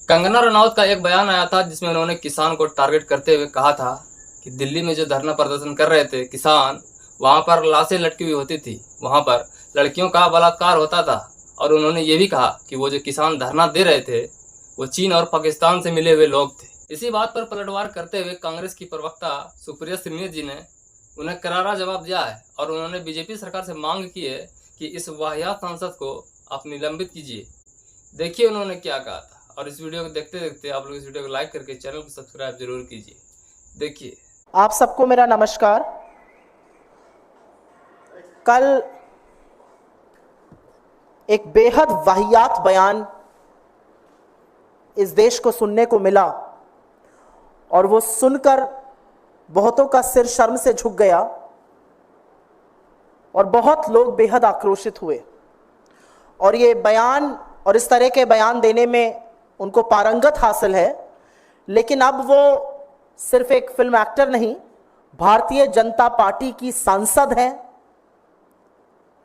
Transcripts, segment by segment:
कंगना रनौत का एक बयान आया था जिसमें उन्होंने किसान को टारगेट करते हुए कहा था कि दिल्ली में जो धरना प्रदर्शन कर रहे थे किसान, वहां पर लाशें लटकी हुई होती थी, वहां पर लड़कियों का बलात्कार होता था। और उन्होंने ये भी कहा कि वो जो किसान धरना दे रहे थे वो चीन और पाकिस्तान से मिले हुए लोग थे। इसी बात पर पलटवार करते हुए कांग्रेस की प्रवक्ता सुप्रिया श्रीनेत जी ने उन्हें करारा जवाब दिया है और उन्होंने बीजेपी सरकार से मांग की है कि इस वाहियात सांसद को आप निलंबित कीजिए। देखिए उन्होंने क्या कहा था, और इस वीडियो को देखते देखते आप लोग इस वीडियो को लाइक करके चैनल को सब्सक्राइब जरूर कीजिए। देखिए। आप सबको मेरा नमस्कार। कल एक बेहद वाहियात बयान इस देश को सुनने को मिला और वो सुनकर बहुतों का सिर शर्म से झुक गया और बहुत लोग बेहद आक्रोशित हुए। और ये बयान और इस तरह के बयान देने में उनको पारंगत हासिल है, लेकिन अब वो सिर्फ एक फिल्म एक्टर नहीं, भारतीय जनता पार्टी की सांसद हैं,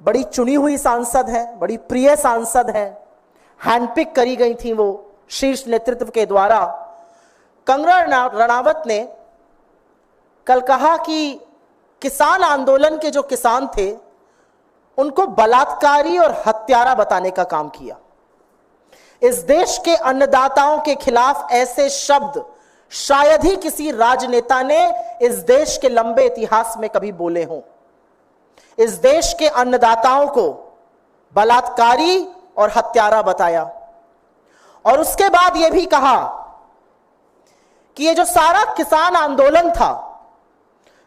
बड़ी चुनी हुई सांसद हैं, बड़ी प्रिय सांसद हैं, हैंडपिक करी गई थी वो शीर्ष नेतृत्व के द्वारा। कंगना रनावत ने कल कहा कि किसान आंदोलन के जो किसान थे उनको बलात्कारी और हत्यारा बताने का काम किया। इस देश के अन्नदाताओं के खिलाफ ऐसे शब्द शायद ही किसी राजनेता ने इस देश के लंबे इतिहास में कभी बोले हों। इस देश के अन्नदाताओं को बलात्कारी और हत्यारा बताया और उसके बाद यह भी कहा कि ये जो सारा किसान आंदोलन था,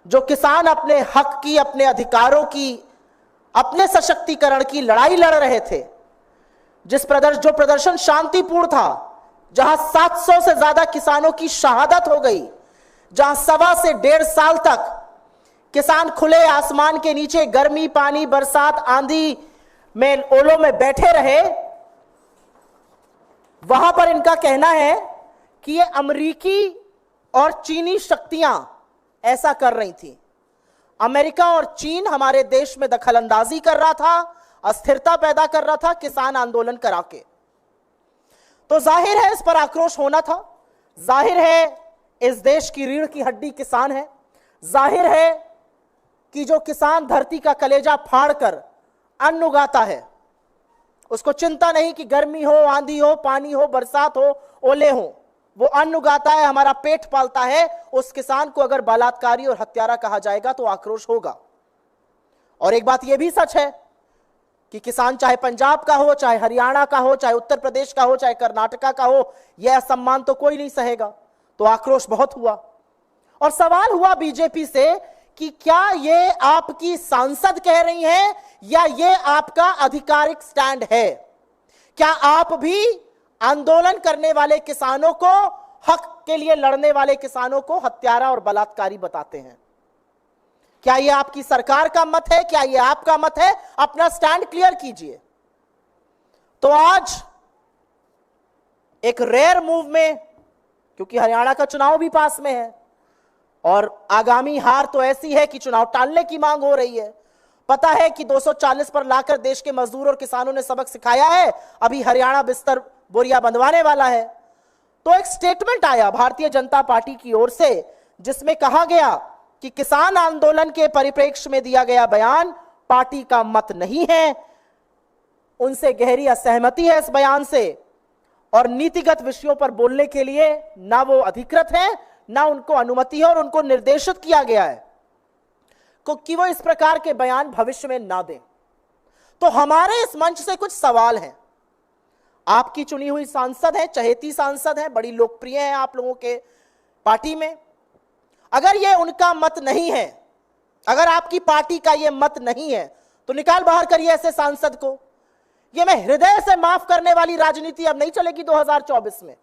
जो किसान अपने हक की, अपने अधिकारों की, अपने सशक्तिकरण की लड़ाई लड़ रहे थे, जो प्रदर्शन शांतिपूर्ण था, जहां 700 से ज्यादा किसानों की शहादत हो गई, जहां 1.25 से 1.5 साल तक किसान खुले आसमान के नीचे गर्मी, पानी, बरसात, आंधी में, ओलों में बैठे रहे, वहां पर इनका कहना है कि ये अमेरिकी और चीनी शक्तियां ऐसा कर रही थी। अमेरिका और चीन हमारे देश में दखलंदाजी कर रहा था, अस्थिरता पैदा कर रहा था किसान आंदोलन करा के। तो जाहिर है इस पर आक्रोश होना था। जाहिर है इस देश की रीढ़ की हड्डी किसान है। जाहिर है कि जो किसान धरती का कलेजा फाड़कर अन्न उगाता है, उसको चिंता नहीं कि गर्मी हो, आंधी हो, पानी हो, बरसात हो, ओले हो, वो अन्न उगाता है, हमारा पेट पालता है। उस किसान को अगर बलात्कारी और हत्यारा कहा जाएगा तो आक्रोश होगा। और एक बात यह भी सच है कि किसान चाहे पंजाब का हो, चाहे हरियाणा का हो, चाहे उत्तर प्रदेश का हो, चाहे कर्नाटका का हो, यह असम्मान तो कोई नहीं सहेगा। तो आक्रोश बहुत हुआ और सवाल हुआ बीजेपी से कि क्या ये आपकी सांसद कह रही हैं या ये आपका आधिकारिक स्टैंड है? क्या आप भी आंदोलन करने वाले किसानों को, हक के लिए लड़ने वाले किसानों को हत्यारा और बलात्कारी बताते हैं? क्या यह आपकी सरकार का मत है? क्या यह आपका मत है? अपना स्टैंड क्लियर कीजिए। तो आज एक रेयर मूव में, क्योंकि हरियाणा का चुनाव भी पास में है और आगामी हार तो ऐसी है कि चुनाव टालने की मांग हो रही है। पता है कि 240 पर लाकर देश के मजदूर और किसानों ने सबक सिखाया है, अभी हरियाणा बिस्तर बोरिया बंधवाने वाला है। तो एक स्टेटमेंट आया भारतीय जनता पार्टी की ओर से जिसमें कहा गया कि किसान आंदोलन के परिप्रेक्ष्य में दिया गया बयान पार्टी का मत नहीं है, उनसे गहरी असहमति है इस बयान से और नीतिगत विषयों पर बोलने के लिए ना वो अधिकृत है, ना उनको अनुमति है और उनको निर्देशित किया गया है कि वो इस प्रकार के बयान भविष्य में ना दें। तो हमारे इस मंच से कुछ सवाल हैं। आपकी चुनी हुई सांसद है, चहेती सांसद है, बड़ी लोकप्रिय है आप लोगों के पार्टी में। अगर ये उनका मत नहीं है, अगर आपकी पार्टी का ये मत नहीं है, तो निकाल बाहर करिए ऐसे सांसद को। ये मैं हृदय से माफ करने वाली राजनीति अब नहीं चलेगी 2024 में।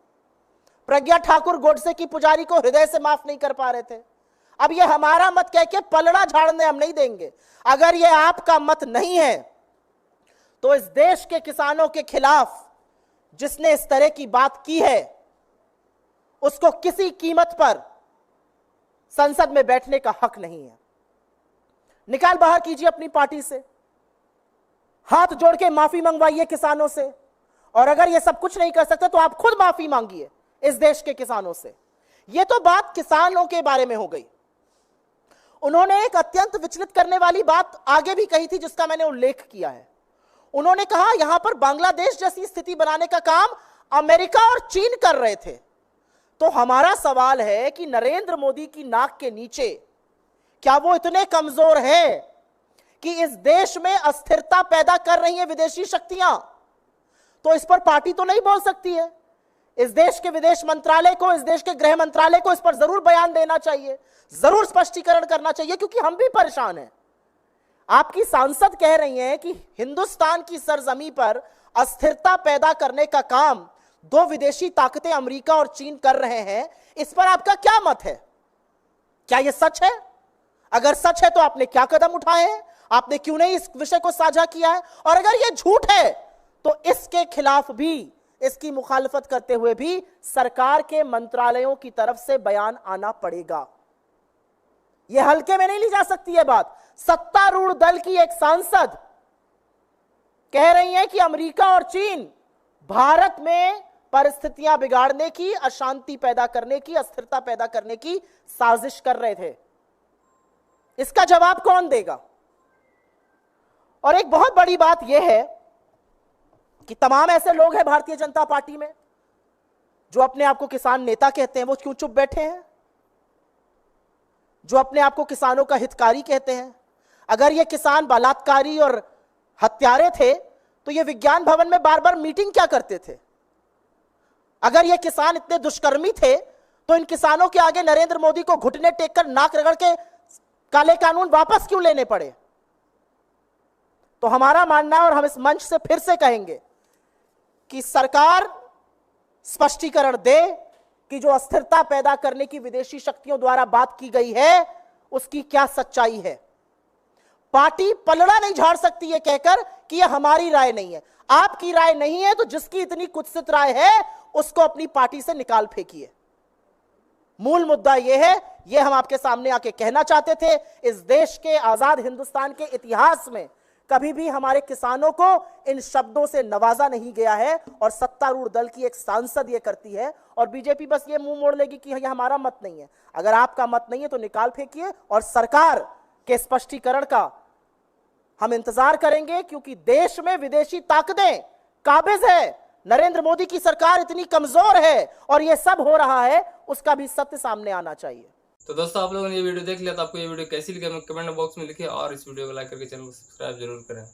प्रज्ञा ठाकुर गोडसे की पुजारी को हृदय से माफ नहीं कर पा रहे थे, अब ये हमारा मत कह के पलड़ा झाड़ने हम नहीं देंगे। अगर ये आपका मत नहीं है तो इस देश के किसानों के खिलाफ जिसने इस तरह की बात की है उसको किसी कीमत पर संसद में बैठने का हक नहीं है। निकाल बाहर कीजिए अपनी पार्टी से, हाथ जोड़ के माफी मंगवाइए किसानों से और अगर ये सब कुछ नहीं कर सकते तो आप खुद माफी मांगिए इस देश के किसानों से। ये तो बात किसानों के बारे में हो गई। उन्होंने एक अत्यंत विचलित करने वाली बात आगे भी कही थी जिसका मैंने उल्लेख किया है। उन्होंने कहा यहां पर बांग्लादेश जैसी स्थिति बनाने का काम अमेरिका और चीन कर रहे थे। तो हमारा सवाल है कि नरेंद्र मोदी की नाक के नीचे क्या वो इतने कमजोर हैं कि इस देश में अस्थिरता पैदा कर रही है विदेशी शक्तियां? तो इस पर पार्टी तो नहीं बोल सकती है। इस देश के विदेश मंत्रालय को, इस देश के गृह मंत्रालय को इस पर जरूर बयान देना चाहिए, जरूर स्पष्टीकरण करना चाहिए, क्योंकि हम भी परेशान हैं। आपकी सांसद कह रही हैं कि हिंदुस्तान की सरजमी पर अस्थिरता पैदा करने का काम दो विदेशी ताकतें अमेरिका और चीन कर रहे हैं। इस पर आपका क्या मत है? क्या यह सच है? अगर सच है तो आपने क्या कदम उठाए हैं? आपने क्यों नहीं इस विषय को साझा किया है? और अगर यह झूठ है तो इसके खिलाफ भी, इसकी मुखालफत करते हुए भी सरकार के मंत्रालयों की तरफ से बयान आना पड़ेगा। यह हल्के में नहीं ली जा सकती है बात। सत्तारूढ़ दल की एक सांसद कह रही है कि अमेरिका और चीन भारत में परिस्थितियां बिगाड़ने की, अशांति पैदा करने की, अस्थिरता पैदा करने की साजिश कर रहे थे। इसका जवाब कौन देगा? और एक बहुत बड़ी बात यह है कि तमाम ऐसे लोग हैं भारतीय जनता पार्टी में जो अपने आप को किसान नेता कहते हैं, वो क्यों चुप बैठे हैं? जो अपने आप को किसानों का हितकारी कहते हैं, अगर ये किसान बलात्कारी और हत्यारे थे तो ये विज्ञान भवन में बार बार मीटिंग क्या करते थे? अगर ये किसान इतने दुष्कर्मी थे तो इन किसानों के आगे नरेंद्र मोदी को घुटने टेककर नाक रगड़ के काले कानून वापस क्यों लेने पड़े? तो हमारा मानना है, और हम इस मंच से फिर से कहेंगे कि सरकार स्पष्टीकरण दे कि जो अस्थिरता पैदा करने की विदेशी शक्तियों द्वारा बात की गई है उसकी क्या सच्चाई है। पार्टी पलड़ा नहीं झाड़ सकती है कहकर कि यह हमारी राय नहीं है। आपकी राय नहीं है तो जिसकी इतनी कुत्सित राय है उसको अपनी पार्टी से निकाल फेंकिए। मूल मुद्दा यह है, यह हम आपके सामने आके कहना चाहते थे। इस देश के, आजाद हिंदुस्तान के इतिहास में कभी भी हमारे किसानों को इन शब्दों से नवाजा नहीं गया है, और सत्तारूढ़ दल की एक सांसद ये करती है, और बीजेपी बस ये मुंह मोड़ लेगी कि यह हमारा मत नहीं है। अगर आपका मत नहीं है तो निकाल फेंकिए, और सरकार के स्पष्टीकरण का हम इंतजार करेंगे, क्योंकि देश में विदेशी ताकतें काबिज है। नरेंद्र मोदी की सरकार इतनी कमजोर है और यह सब हो रहा है, उसका भी सत्य सामने आना चाहिए। तो दोस्तों, आप लोगों ने ये वीडियो देख लिया तो आपको ये वीडियो कैसी लगी कमेंट बॉक्स में लिखिए, और इस वीडियो को लाइक करके चैनल को सब्सक्राइब जरूर करें।